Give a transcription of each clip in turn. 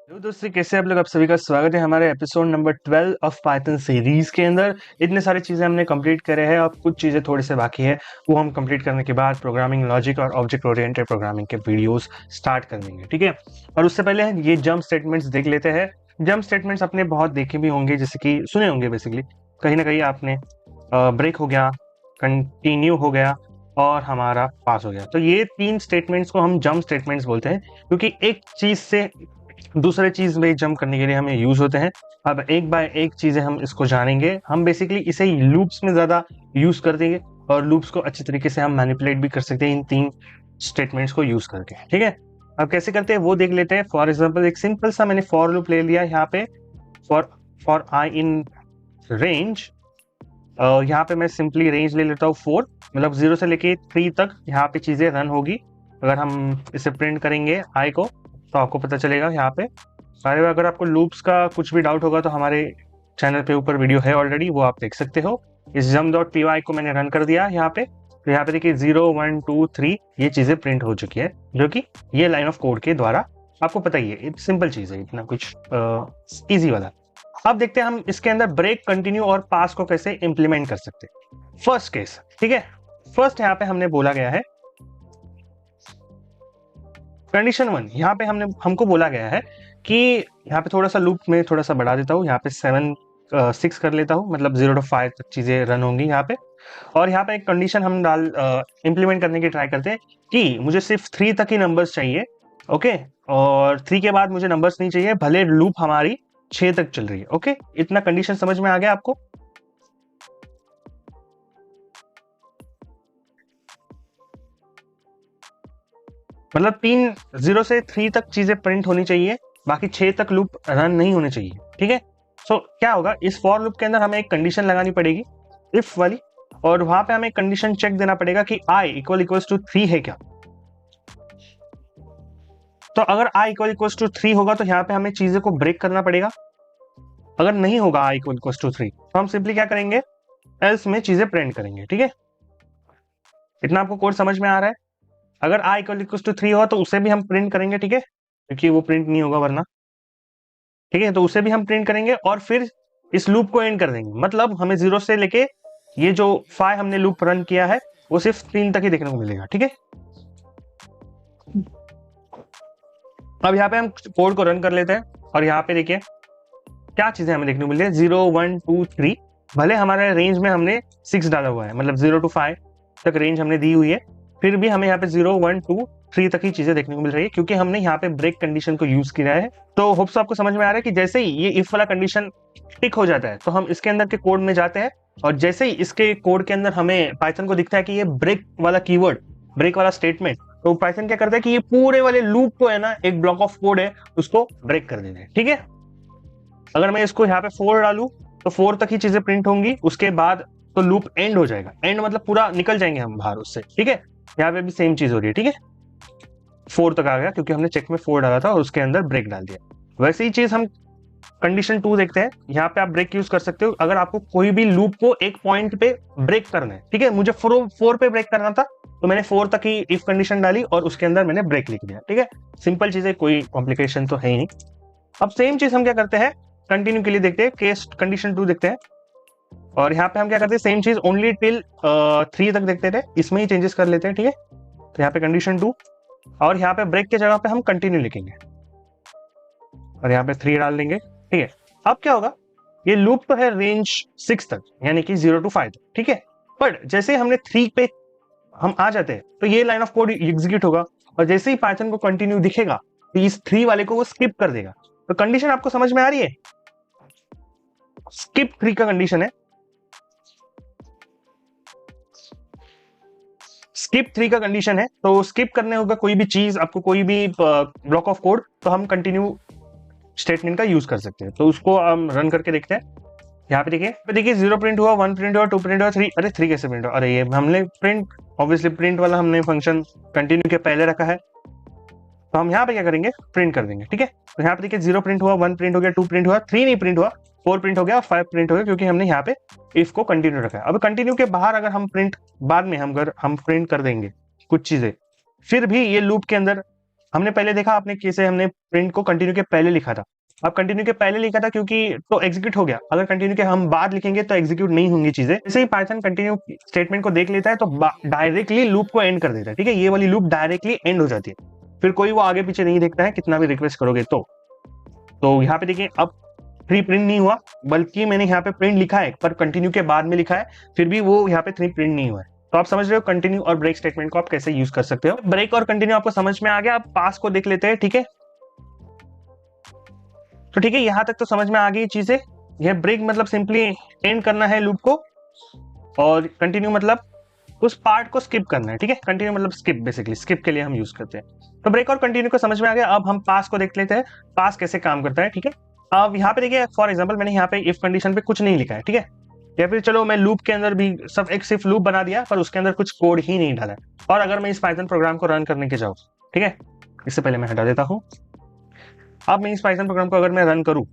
Hello दोस्तों, कैसे आप लोग। आप सभी का स्वागत है हमारे episode number 12 of Python series के अंदर। इतने सारी चीज़ें हमने कंप्लीट करे हैं और कुछ चीज़ें थोड़ी से बाकी है। वो हम कंप्लीट करने के बाद प्रोग्रामिंग लॉजिक और ऑब्जेक्ट ओरिएंटेड प्रोग्रामिंग के वीडियोस स्टार्ट कर देंगे, ठीक है। और उससे पहले ये जंप स्टेटमेंट्स देख लेते हैं। जंप स्टेटमेंट्स आपने बहुत देखे भी होंगे, जैसे कि सुने होंगे बेसिकली कहीं ना कहीं आपने। ब्रेक हो गया, कंटिन्यू हो गया और हमारा पास हो गया। तो ये तीन स्टेटमेंट्स को हम जंप स्टेटमेंट्स बोलते हैं, क्योंकि एक चीज से दूसरे चीज में जंप करने के लिए हमें यूज होते हैं। अब एक बाय एक चीजें हम इसको जानेंगे। हम बेसिकली इसे लूप्स में ज्यादा यूज कर देंगे और लूप्स को अच्छी तरीके से हम मैनिपुलेट भी कर सकते हैं इन तीन स्टेटमेंट्स को यूज करके, ठीक है। अब कैसे करते हैं वो देख लेते हैं। फॉर एग्जाम्पल एक सिंपल सा मैंने फॉर लूप ले लिया यहाँ पे। For for I in range, यहाँ पे मैं सिंपली रेंज ले लेता हूँ 4, मतलब 0 से लेके 3 तक यहाँ पे चीजें रन होगी। अगर हम इसे प्रिंट करेंगे आई को तो आपको पता चलेगा यहाँ पे। अगर आपको लूप्स का कुछ भी डाउट होगा तो हमारे चैनल पे ऊपर वीडियो है ऑलरेडी, वो आप देख सकते हो। इस jump.py को मैंने रन कर दिया यहाँ पे। तो यहाँ पे देखिए 0 1 2 3 ये चीजें प्रिंट हो चुकी है, जो कि ये लाइन ऑफ कोड के द्वारा आपको पता ही है। सिंपल चीज है, इतना कुछ इजी वाला। अब देखते हैं हम इसके अंदर ब्रेक, कंटिन्यू और पास को कैसे इंप्लीमेंट कर सकते हैं। फर्स्ट केस, ठीक है। फर्स्ट यहाँ पे हमने बोला गया है कंडीशन 1। यहाँ पे हमको बोला गया है कि यहाँ पे थोड़ा सा लूप में थोड़ा सा बढ़ा देता हूँ, यहाँ पे 6 कर लेता हूँ, मतलब 0 to 5 तक चीजें रन होंगी यहाँ पे। और यहाँ पे एक कंडीशन हम इंप्लीमेंट करने की ट्राई करते हैं कि मुझे सिर्फ 3 तक ही नंबर्स चाहिए, ओके। और 3 के बाद मुझे नंबर्स नहीं चाहिए, भले लूप हमारी 6 तक चल रही है, ओके। इतना कंडीशन समझ में आ गया आपको। मतलब 0 से 3 तक चीजें प्रिंट होनी चाहिए, बाकी 6 तक लूप रन नहीं होने चाहिए, ठीक है। सो क्या होगा, इस फॉर लूप के अंदर हमें एक कंडीशन लगानी पड़ेगी, इफ वाली। और वहां पे हमें एक कंडीशन चेक देना पड़ेगा कि आई इक्वल्स टू 3 है क्या। तो अगर आई इक्वल्स टू 3 होगा तो यहाँ पे हमें चीजें को ब्रेक करना पड़ेगा। अगर नहीं होगा आई इक्वल्स टू 3 तो हम सिंपली क्या करेंगे, एल्स में चीजें प्रिंट करेंगे, ठीक है। इतना आपको कोड समझ में आ रहा है। अगर आई इक्वल्स टू 3 हो तो उसे भी हम प्रिंट करेंगे, ठीक है, क्योंकि वो प्रिंट नहीं होगा वरना, ठीक है। तो उसे भी हम प्रिंट करेंगे और फिर इस लूप को एंड कर देंगे। मतलब हमें 0 से लेके ये जो 5 हमने लूप रन किया है वो सिर्फ 3 तक ही देखने को मिलेगा, ठीक है। अब यहाँ पे हम कोड को रन कर लेते हैं और यहाँ पे देखिए क्या चीजें हमें देखने को मिल रही है। 0 1 2 3, भले हमारे रेंज में हमने 6 डाला हुआ है, मतलब 0 to 5 तक रेंज हमने दी हुई है, फिर भी हमें यहाँ पे 0 1 2 3 तक ही चीजें देखने को मिल रही है, क्योंकि हमने यहाँ पे ब्रेक कंडीशन को यूज किया है। तो होप्स आपको समझ में आ रहा है कि जैसे ही ये इफ वाला कंडीशन टिक हो जाता है तो हम इसके अंदर के कोड में जाते हैं, और जैसे ही इसके कोड के अंदर हमें पाइथन को दिखता है कि ये ब्रेक वाला कीवर्ड, ब्रेक वाला स्टेटमेंट, तो पाइथन क्या करता है कि ये पूरे वाले लूप को है ना, एक ब्लॉक ऑफ कोड है उसको ब्रेक कर देना है, ठीक है। अगर मैं इसको यहाँ पे 4 डालू तो 4 तक ही चीजें प्रिंट होंगी, उसके बाद तो लूप एंड हो जाएगा। एंड मतलब पूरा निकल जाएंगे हम बाहर उससे, ठीक है। यहाँ पे भी सेम चीज हो रही है, ठीक है। 4 तक आ गया क्योंकि हमने चेक में 4 डाला था और उसके अंदर ब्रेक डाल दिया। वैसे ही चीज हम कंडीशन 2 देखते हैं। यहाँ पे आप ब्रेक यूज कर सकते हो अगर आपको कोई भी लूप को एक पॉइंट पे ब्रेक करना है, ठीक है। मुझे 4 पे ब्रेक करना था तो मैंने 4 तक ही इफ कंडीशन डाली और उसके अंदर मैंने ब्रेक लिख दिया, ठीक है। सिंपल चीज है, कोई कॉम्प्लिकेशन तो है ही नहीं। अब सेम चीज हम क्या करते हैं, कंटिन्यू के लिए देखते हैं, केस कंडीशन 2 देखते हैं। और यहाँ पे हम क्या करते हैं, सेम चीज ओनली टिल 3 तक देखते थे, इसमें ही चेंजेस कर लेते हैं, ठीक है। तो यहाँ पे कंडीशन 2 और यहाँ पे ब्रेक के जगह पे हम कंटिन्यू लिखेंगे और यहाँ पे 3 डाल देंगे, ठीक है। अब क्या होगा, ये लूप तो है रेंज 6 तक, यानी कि 0 to 5 तक, ठीक है। बट जैसे हमने 3 पे हम आ जाते हैं तो ये लाइन ऑफ कोड एग्जीक्यूट होगा, और जैसे ही पाइथन को कंटिन्यू दिखेगा तो इस 3 वाले को वो स्किप कर देगा। तो कंडीशन आपको समझ में आ रही है, स्किप 3 का कंडीशन है। स्किप 3 का कंडीशन है, तो स्किप करने होगा कोई भी चीज, आपको कोई भी ब्लॉक ऑफ कोड, तो हम कंटिन्यू स्टेटमेंट का यूज कर सकते हैं। तो उसको हम रन करके देखते हैं। यहाँ पे देखिए 0 प्रिंट हुआ, 1 प्रिंट हुआ, 2 प्रिंट हुआ, 3, अरे 3 कैसे प्रिंट हुआ, अरे ये हमने प्रिंट, ऑब्वियसली प्रिंट वाला हमने फंक्शन कंटिन्यू के पहले रखा है, तो हम यहाँ पे क्या करेंगे, प्रिंट कर देंगे, ठीक है। तो यहाँ पे देखिए 0 प्रिंट हुआ, 1 प्रिंट हो गया, 2 प्रिंट हुआ, 3 नहीं प्रिंट हुआ, 4 प्रिंट हो गया, 5 प्रिंट हो गया, क्योंकि हमने यहाँ पे इफ को कंटिन्यू रखा है। अब कंटिन्यू के बाहर अगर हम प्रिंट बाद में हम प्रिंट कर देंगे कुछ चीजें, फिर भी ये लूप के अंदर हमने पहले देखा आपने कैसे हमने प्रिंट को कंटिन्यू के पहले लिखा था। अब कंटिन्यू के पहले लिखा था क्योंकि तो एग्जीक्यूट हो गया, अगर कंटिन्यू के हम बाद लिखेंगे तो एग्जीक्यूट नहीं होंगी चीजें। जैसे ही पाइथन कंटिन्यू स्टेटमेंट को देख लेता है तो डायरेक्टली लूप को एंड कर देता है, ठीक है, ये वाली लूप डायरेक्टली एंड हो जाती है, फिर कोई वो आगे पीछे नहीं देखता है कितना भी रिक्वेस्ट करोगे। तो यहाँ पे देखिए अब थ्री प्रिंट नहीं हुआ, बल्कि मैंने यहाँ पे प्रिंट लिखा है पर कंटिन्यू के बाद में लिखा है, फिर भी वो यहाँ पे थ्री प्रिंट नहीं हुआ है। तो आप समझ रहे हो कंटिन्यू और ब्रेक स्टेटमेंट को आप कैसे यूज कर सकते हो। ब्रेक और कंटिन्यू आपको समझ में आ गया, अब पास को देख लेते हैं, ठीक है। तो ठीक है, यहां तक तो समझ में आ गई चीजें। यह ब्रेक मतलब सिंपली एंड करना है लूप को, और कंटिन्यू मतलब उस पार्ट को स्किप करना है, ठीक है। कंटिन्यू मतलब स्किप, बेसिकली स्किप के लिए हम यूज करते हैं। तो ब्रेक और कंटिन्यू को समझ में आ गया, अब हम पास को देख लेते हैं, पास कैसे काम करता है, ठीक है। अब यहाँ पे देखिए फॉर एग्जांपल मैंने यहाँ पे इफ कंडीशन पे कुछ नहीं लिखा है, ठीक है, या फिर चलो मैं लूप के अंदर भी सब एक सिर्फ लूप बना दिया पर उसके अंदर कुछ कोड ही नहीं डाला है। और अगर मैं इस पाइथन प्रोग्राम को रन करने के जाऊँ, ठीक है, इससे पहले मैं हटा देता हूँ। अब मैं इस पाइथन प्रोग्राम को अगर मैं रन करूँ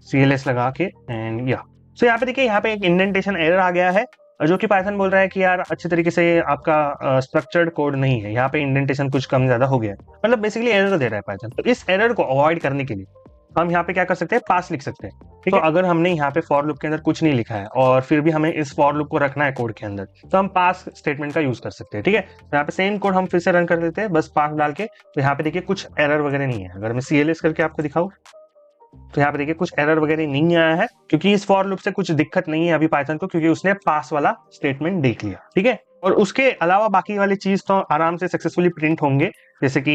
CLS लगा के एंड या, सो यहाँ पे देखिए यहाँ पे एक इंडेंटेशन एरर आ गया है, जो कि पाइथन बोल रहा है कि यार अच्छे तरीके से आपका स्ट्रक्चर्ड कोड नहीं है, यहाँ पे इंडेंटेशन कुछ कम ज्यादा हो गया है, मतलब बेसिकली एरर दे रहा है पाइथन। तो इस एरर को अवॉइड करने के लिए हम यहाँ पे क्या कर सकते हैं, पास लिख सकते हैं, ठीक है। तो अगर हमने यहाँ पे फॉर लूप के अंदर कुछ नहीं लिखा है और फिर भी हमें इस फॉर लूप को रखना है कोड के अंदर, तो हम पास स्टेटमेंट का यूज कर सकते हैं, ठीक है। तो यहाँ पे सेम कोड हम फिर से रन कर देते हैं, बस पास डाल के। तो यहाँ पे देखिए कुछ एरर वगैरह नहीं है, अगर मैं CLS करके आपको दिखाऊं तो यहाँ पे देखिए कुछ एरर वगैरह नहीं आया है, क्योंकि इस फॉर लूप से कुछ दिक्कत नहीं है अभी पाइथन को, क्योंकि उसने पास वाला स्टेटमेंट देख लिया, ठीक है। और उसके अलावा बाकी वाली चीज तो आराम से सक्सेसफुली प्रिंट होंगे, जैसे कि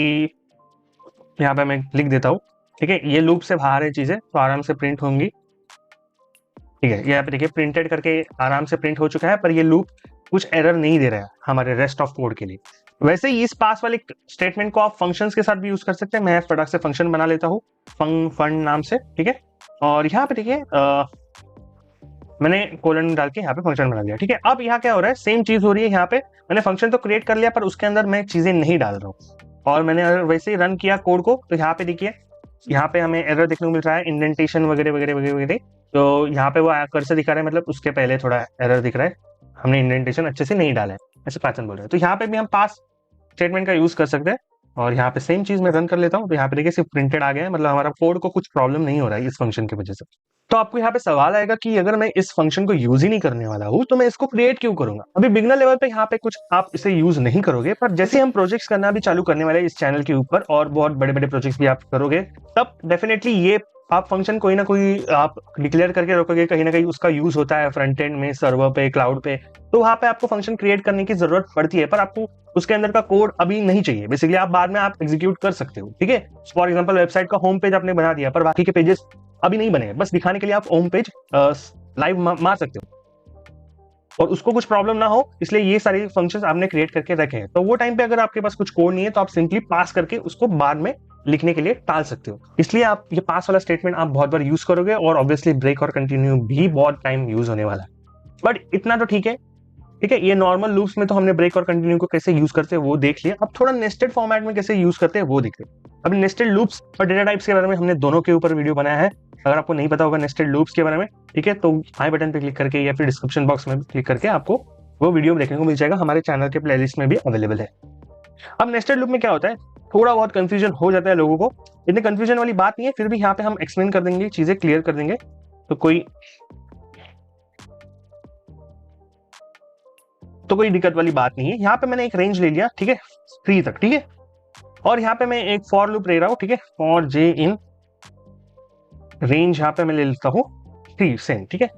यहाँ पे मैं लिख देता हूँ, ठीक है, ये लूप से बाहर है चीजें तो आराम से प्रिंट होंगी, ठीक है। यहाँ पे देखिए प्रिंटेड करके आराम से प्रिंट हो चुका है, पर ये लूप कुछ एरर नहीं दे रहा है हमारे रेस्ट ऑफ कोड के लिए। वैसे ही इस पास वाले स्टेटमेंट को आप फंक्शंस के साथ भी यूज कर सकते हैं। मैं फटाक से फंक्शन बना लेता हूँ फन नाम से, ठीक है। और यहाँ पे देखिए मैंने कोलन डाल के यहाँ पे फंक्शन बना लिया, ठीक है। अब यहाँ क्या हो रहा है, सेम चीज हो रही है, यहाँ पे मैंने फंक्शन तो क्रिएट कर लिया पर उसके अंदर मैं चीजें नहीं डाल रहा हूँ। और मैंने अगर वैसे ही रन किया कोड को तो यहाँ पे देखिए यहाँ पे हमें एरर देखने को मिल रहा है, इंडेंटेशन वगैरह वगैरह वगैरह वगैरह। तो यहाँ पे वो कर्सर दिखा रहा है, मतलब उसके पहले थोड़ा एरर दिख रहा है, हमने इंडेंटेशन अच्छे से नहीं डाला है, ऐसे पाइथन बोल रहे हैं। तो यहाँ पे भी हम पास स्टेटमेंट का यूज कर सकते हैं। और यहाँ पे सेम चीज मैं रन कर लेता हूँ, तो यहाँ पे देखिए सिर्फ प्रिंटेड आ गया है, मतलब हमारा कोड को कुछ प्रॉब्लम नहीं हो रहा है इस फंक्शन की वजह से। तो आपको यहाँ पे सवाल आएगा कि अगर मैं इस फंक्शन को यूज ही नहीं करने वाला हूँ तो मैं इसको क्रिएट क्यों करूंगा। अभी बिगनर लेवल पे यहाँ पे कुछ आप इसे यूज नहीं करोगे, पर जैसे हम प्रोजेक्ट्स करना भी चालू करने वाले इस चैनल के ऊपर और बहुत बड़े बड़े प्रोजेक्ट्स भी आप करोगे, तब डेफिनेटली ये आप फंक्शन कोई ना कोई आप डिक्लेयर करके रखोगे, कहीं ना कहीं उसका यूज होता है फ्रंट एंड में, सर्वर पे, क्लाउड पे। तो वहां पे आपको फंक्शन क्रिएट करने की जरूरत पड़ती है, पर आपको उसके अंदर का कोड अभी नहीं चाहिए। बेसिकली आप बाद में आप एग्जीक्यूट कर सकते हो, ठीक है। फॉर एग्जांपल वेबसाइट का होम पेज आपने बना दिया पर बाकी के पेजेस अभी नहीं बने, बस दिखाने के लिए आप होम पेज लाइव मार सकते हो और उसको कुछ प्रॉब्लम ना हो, इसलिए ये सारे फंक्शंस आपने क्रिएट करके रखे हैं। तो वो टाइम पे अगर आपके पास कुछ कोड नहीं है तो आप सिंपली पास करके उसको बाद में लिखने के लिए टाल सकते हो। इसलिए आप ये पास वाला स्टेटमेंट आप बहुत बार यूज करोगे, और ऑब्वियसली ब्रेक और कंटिन्यू भी बहुत टाइम यूज होने वाला है। बट इतना तो ठीक है, ठीक है। ये नॉर्मल लूप्स में तो हमने ब्रेक और कंटिन्यू को कैसे यूज करते हैं वो देख लिया, अब थोड़ा नेस्टेड फॉर्मेट में कैसे यूज करते हैं वो देखते हैं। अभी नेस्टेड लूप्स और डेटा टाइप्स के बारे में हमने दोनों के ऊपर वीडियो बनाया है, अगर आपको नहीं पता होगा नेस्टेड लूप्स के बारे में, ठीक है, तो आई बटन पे क्लिक करके या फिर डिस्क्रिप्शन बॉक्स में क्लिक करके आपको वो वीडियो देखने को मिल जाएगा, हमारे चैनल के प्लेलिस्ट में भी अवेलेबल है। अब नेस्टेड लूप में क्या होता है, थोड़ा बहुत कंफ्यूजन हो जाता है लोगों को, इतनी कंफ्यूजन वाली बात नहीं है, फिर भी यहाँ पे हम एक्सप्लेन कर देंगे, चीजें क्लियर कर देंगे, तो कोई दिक्कत वाली बात नहीं है। यहाँ पे मैंने एक रेंज ले लिया, ठीक है, 3 तक, ठीक है। और यहाँ पे मैं एक फॉर लूप ले रहा हूँ, ठीक है, फॉर जे इन रेंज यहाँ पे मैं ले लेता हूँ 3 सेम, ठीक है।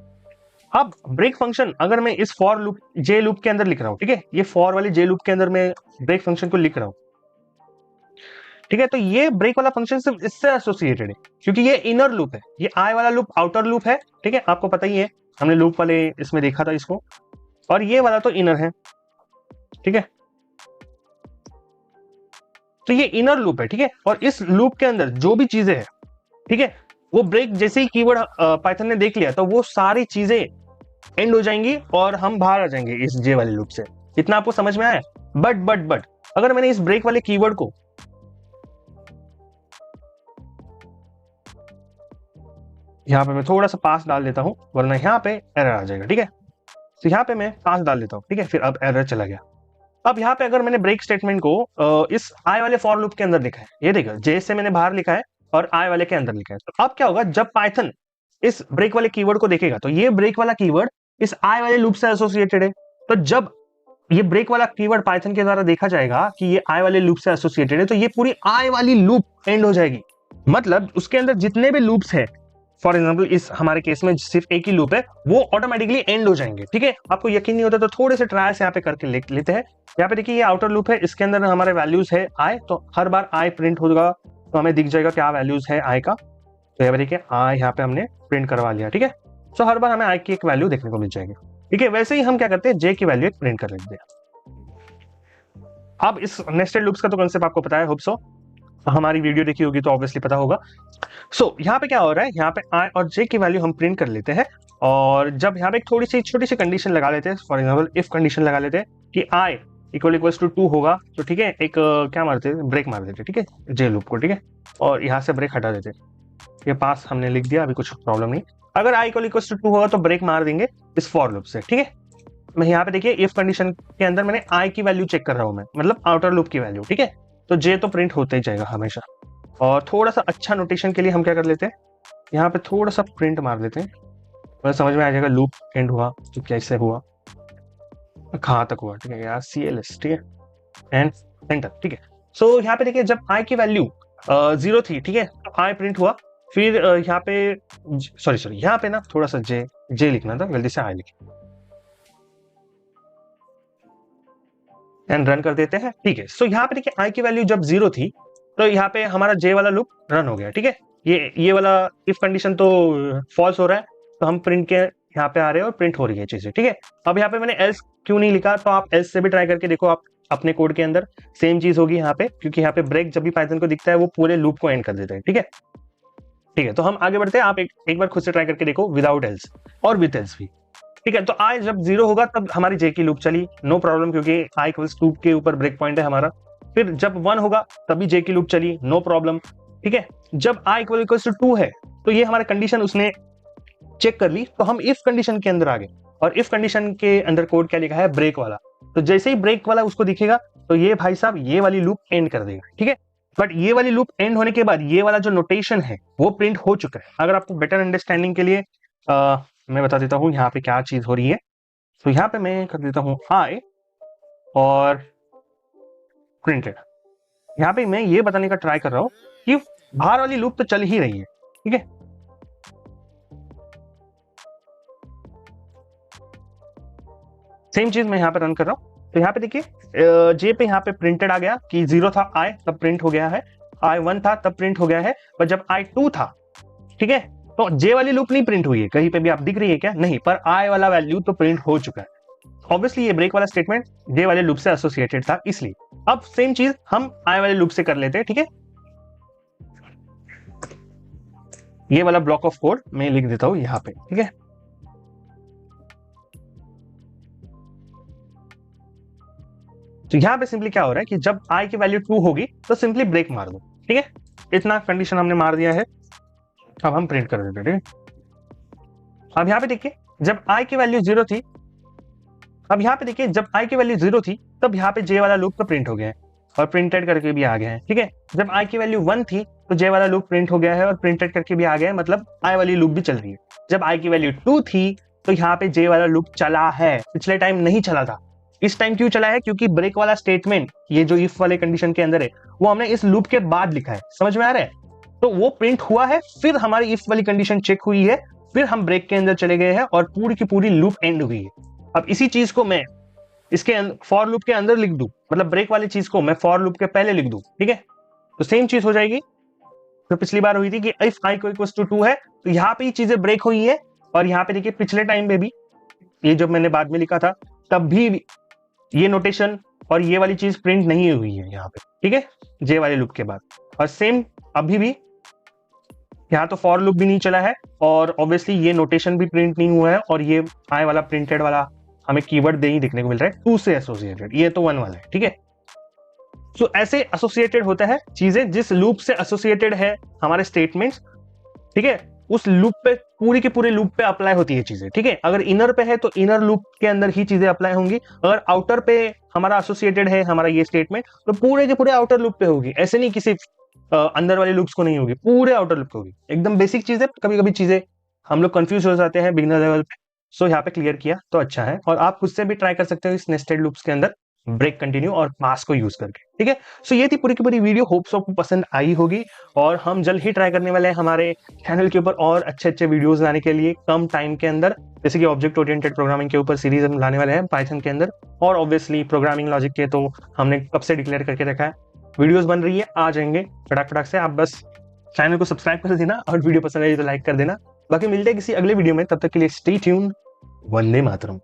अब ब्रेक फंक्शन अगर मैं इस फॉर लूप जे लूप के अंदर लिख रहा हूँ, ठीक है, ये फॉर वाली जे लूप के अंदर मैं ब्रेक फंक्शन को लिख रहा हूँ, ठीक है, तो ये ब्रेक वाला फंक्शन सिर्फ इससे एसोसिएटेड है, क्योंकि ये इनर लूप है, ये आई वाला लूप आउटर लूप है, ठीक है, आपको पता ही है, हमने लूप वाले इसमें देखा था इसको, और ये वाला तो इनर है, ठीक है। तो ये इनर लूप है, ठीक है, और इस लूप के अंदर जो भी चीजें हैं, ठीक है, वो ब्रेक जैसे ही कीवर्ड पाइथन ने देख लिया तो वो सारी चीजें एंड हो जाएंगी और हम बाहर आ जाएंगे इस जे वाले लूप से। इतना आपको समझ में आया। बट अगर मैंने इस ब्रेक वाले कीवर्ड को यहाँ पे मैं थोड़ा सा पास डाल देता हूं, वरना यहाँ पे एरर आ जाएगा, ठीक है। तो यहाँ पे मैं पास डाल देता हूँ, ठीक है, फिर अब एरर चला गया, अब यहाँ पे अगर मैंने ब्रेक स्टेटमेंट को इस आई वाले फॉर लूप के अंदर लिखा है, ये देखो जे से मैंने बाहर लिखा है और आई वाले के अंदर लिखा है, तो अब क्या होगा जब पाइथन इस ब्रेक वाले कीवर्ड को देखेगा तो ये ब्रेक वाला कीवर्ड इस आई वाले लूप से एसोसिएटेड है। तो जब ये ब्रेक वाला कीवर्ड पाइथन के द्वारा देखा जाएगा कि ये आई वाले लूप से एसोसिएटेड है, तो ये पूरी आई वाली लूप एंड हो जाएगी। मतलब उसके अंदर जितने भी लूप्स है, फॉर एग्जाम्पल इस हमारे केस में सिर्फ एक ही लूप है, वो ऑटोमेटिकली एंड हो जाएंगे। ठीक है, आपको यकीन नहीं होता तो थोड़े से ट्रायल्स यहाँ पे करके लिख लेते हैं। यहाँ पे देखिए ये आउटर लूप है, इसके अंदर हमारे वैल्यूज है आई, तो हर बार आई प्रिंट होगा तो हमें दिख जाएगा क्या वैल्यूज है आई का। तो यहाँ पे देखिए आई यहाँ पे हमने प्रिंट करवा लिया। ठीक है, तो हर बार हमें आई की एक वैल्यू देखने को मिल जाएगी। ठीक है, वैसे ही हम क्या करते हैं जे की वैल्यू एक प्रिंट कर लेते हैं। अब इस नेस्टेड लूप्स का तो कंसेप्ट आपको पता है, होप सो हमारी वीडियो देखी होगी तो ऑब्वियसली पता होगा। सो यहाँ पे क्या हो रहा है, यहाँ पे आई और जे की वैल्यू हम प्रिंट कर लेते हैं और जब यहाँ पे एक थोड़ी सी छोटी सी कंडीशन लगा लेते हैं, फॉर एग्जाम्पल इफ कंडीशन लगा लेते हैं कि आई इक्वल टू 2 होगा, तो ठीक है एक क्या मारते हैं, ब्रेक मार देते, ठीक है जे लूप को। ठीक है, और यहाँ से ब्रेक हटा देते, ये पास हमने लिख दिया, अभी कुछ प्रॉब्लम नहीं। अगर आई इक्वल टू 2 होगा तो ब्रेक मार देंगे इस फॉर लूप से। ठीक है, मैं यहाँ पे देखिए इफ कंडीशन के अंदर मैंने आई की वैल्यू चेक कर रहा हूं मैं, मतलब आउटर लूप की वैल्यू। ठीक है, तो जे तो प्रिंट होते ही जाएगा हमेशा। और थोड़ा सा अच्छा नोटेशन के लिए हम क्या कर लेते हैं, यहाँ पे थोड़ा सा प्रिंट मार लेते हैं, मतलब समझ में आ जाएगा लूप एंड हुआ तो कैसे हुआ, कहाँ तक हुआ। ठीक है यार, CLS, ठीक है एंड एंटर। ठीक है, सो यहाँ पे देखिए जब आई की वैल्यू 0 थी, ठीक है, तो आई प्रिंट हुआ। फिर यहाँ पे सॉरी यहाँ पे ना थोड़ा सा जे लिखना था, गलती से आई लिखी, एंड रन कर देते हैं। ठीक है, सो यहाँ पे देखिए आई की वैल्यू जब 0 थी तो यहाँ पे हमारा जे वाला लूप रन हो गया। ठीक है, ये वाला इफ कंडीशन तो फॉल्स हो रहा है, तो हम प्रिंट के यहाँ पे आ रहे हैं और प्रिंट हो रही है चीजें। ठीक है, अब यहाँ पे मैंने एल्स क्यों नहीं लिखा, तो आप एल्स से भी ट्राई करके देखो, आप अपने कोड के अंदर सेम चीज होगी यहाँ पे, क्योंकि यहाँ पे ब्रेक जब भी पाइथन को दिखता है वो पूरे लूप को एंड कर देता है। ठीक है, ठीक है, तो हम आगे बढ़ते हैं, आप एक बार खुद से ट्राई करके देखो विदाउट एल्स और विद एल्स भी। ठीक है, तो आई जब 0 होगा तब हमारी जे की लूप चली, नो प्रॉब्लम, क्योंकि आई इक्वल्स 2 के ऊपर ब्रेक पॉइंट है हमारा। फिर जब 1 होगा तभी जे की लूप चली, नो प्रॉब्लम। ठीक है, जब आई इक्वल्स टू 2 है तो ये हमारा कंडीशन उसने चेक कर ली, तो हम इफ कंडीशन के अंदर आ गए, और इफ कंडीशन के अंदर कोड क्या लिखा है, ब्रेक वाला। तो जैसे ही ब्रेक वाला उसको दिखेगा तो ये भाई साहब ये वाली लूप एंड कर देगा। ठीक है, बट ये वाली लूप एंड होने के बाद ये वाला जो नोटेशन है वो प्रिंट हो चुका है। अगर आपको बेटर अंडरस्टैंडिंग के लिए मैं बता देता हूँ यहाँ पे क्या चीज हो रही है। तो यहाँ पे मैं कर देता हूँ आई और प्रिंटेड। यहाँ पे मैं ये बताने का ट्राई कर रहा हूँ कि बाहर वाली लूप तो चल ही रही है। ठीक है, सेम चीज मैं यहाँ पे रन कर रहा हूँ। तो यहाँ पे देखिए जे पे यहाँ पे प्रिंटेड आ गया कि 0 था आई, तब प्रिंट हो गया है, आई 1 था तब प्रिंट हो गया है, पर जब आई 2 था, ठीक है, तो जे वाली लूप नहीं प्रिंट हुई है, कहीं पे भी आप दिख रही है क्या, नहीं, पर आई वाला वैल्यू तो प्रिंट हो चुका है। ऑब्वियसली ये ब्रेक वाला स्टेटमेंट जे वाले लूप से एसोसिएटेड था, इसलिए अब सेम चीज हम आई वाले लूप से कर लेते हैं। ठीक है, ये वाला ब्लॉक ऑफ कोड मैं लिख देता हूं यहाँ पे। ठीक है, तो यहाँ पे सिंपली क्या हो रहा है कि जब आई की वैल्यू 2 होगी तो सिंपली ब्रेक मार दो। ठीक है, इतना कंडीशन हमने मार दिया है, अब हम प्रिंट कर देते हैं। अब यहाँ पे देखिए जब आई की वैल्यू 0 थी, अब यहाँ पे देखिए जब आई की वैल्यू 0 थी तब यहाँ पे जे वाला लूप तो प्रिंट हो गया है और प्रिंटेड करके भी आ गया है। ठीक है, जब आई की वैल्यू 1 थी तो जे वाला लूप प्रिंट हो गया है और प्रिंटेड करके भी आ गया है, मतलब आई वाली लूप भी चल रही है। जब आई की वैल्यू 2 थी तो यहाँ पे जे वाला लूप चला है, पिछले टाइम नहीं चला था। इस टाइम क्यों चला है, क्योंकि ब्रेक वाला स्टेटमेंट ये जो इफ वाले कंडीशन के अंदर है वो हमने इस लूप के बाद लिखा है, समझ में आ रहा है, तो वो प्रिंट हुआ है, फिर हमारी इफ वाली कंडीशन चेक हुई है, फिर हम ब्रेक के अंदर चले गए हैं और पूरी की पूरी लूप एंड हुई है। अब इसी चीज को मैं इसके फॉर लूप के अंदर लिख दूं, मतलब ब्रेक वाली चीज को मैं फॉर लूप के पहले लिख दूं, ठीक है, तो सेम चीज हो जाएगी जो पिछली बार हुई थी कि इफ आई इक्वल्स टू 2 है तो यहाँ पे ये चीजें ब्रेक हुई है, और यहाँ पे देखिए पिछले टाइम में भी ये जब मैंने बाद में लिखा था तब भी ये नोटेशन और ये वाली चीज प्रिंट नहीं हुई है यहाँ पे। ठीक है, जे वाले लूप के बाद, और सेम अभी भी यहाँ तो फॉर लूप भी नहीं चला है और ऑब्वियसली ये नोटेशन भी प्रिंट नहीं हुआ है, और ये आई वाला प्रिंटेड वाला हमें कीवर्ड दे ही देखने को मिल रहा है 2 से एसोसिएटेड, ये तो 1 वाला है। ठीक है, सो ऐसे एसोसिएटेड होता है चीजें, जिस लूप से एसोसिएटेड है हमारे स्टेटमेंट्स, ठीक है, उस लूप पे पूरी के पूरे लूप पे अप्लाई होती है चीजें, ठीक है। अगर इनर पे है तो इनर लूप के अंदर ही चीजें अप्लाई होंगी, अगर आउटर पे हमारा एसोसिएटेड है हमारा ये स्टेटमेंट, तो पूरे के पूरे आउटर लूप पे होगी। ऐसे नहीं कि सिर्फ अंदर वाले लूप्स को नहीं होगी, पूरे आउटर लूप पे होगी। एकदम बेसिक चीज है, कभी कभी चीजें हम लोग कंफ्यूज हो जाते हैं बिगिनर लेवल पे। सो यहाँ पे क्लियर किया तो अच्छा है, और आप खुद से भी ट्राई कर सकते हो इस नेस्टेड लूप्स के अंदर ब्रेक, कंटिन्यू और पास को यूज करके, ठीक है। सो ये थी पूरी की पूरी वीडियो, होप्स आपको पसंद आई होगी, और हम जल्द ही ट्राई करने वाले हैं हमारे चैनल के ऊपर और अच्छे अच्छे वीडियोस लाने के लिए कम टाइम के अंदर, जैसे कि ऑब्जेक्ट ओरिएंटेड प्रोग्रामिंग के ऊपर सीरीज हम लाने वाले हैं पाइथन के अंदर, और ऑब्वियसली प्रोग्रामिंग लॉजिक के तो हमने कब से डिक्लेयर करके रखा है, वीडियोस बन रही है, आ जाएंगे फटाक फटाक से। आप बस चैनल को सब्सक्राइब कर देना, और वीडियो पसंद आई तो लाइक कर देना। बाकी मिलते हैं किसी अगले वीडियो में, तब तक के लिए स्टे ट्यून्ड। वंदे मातरम।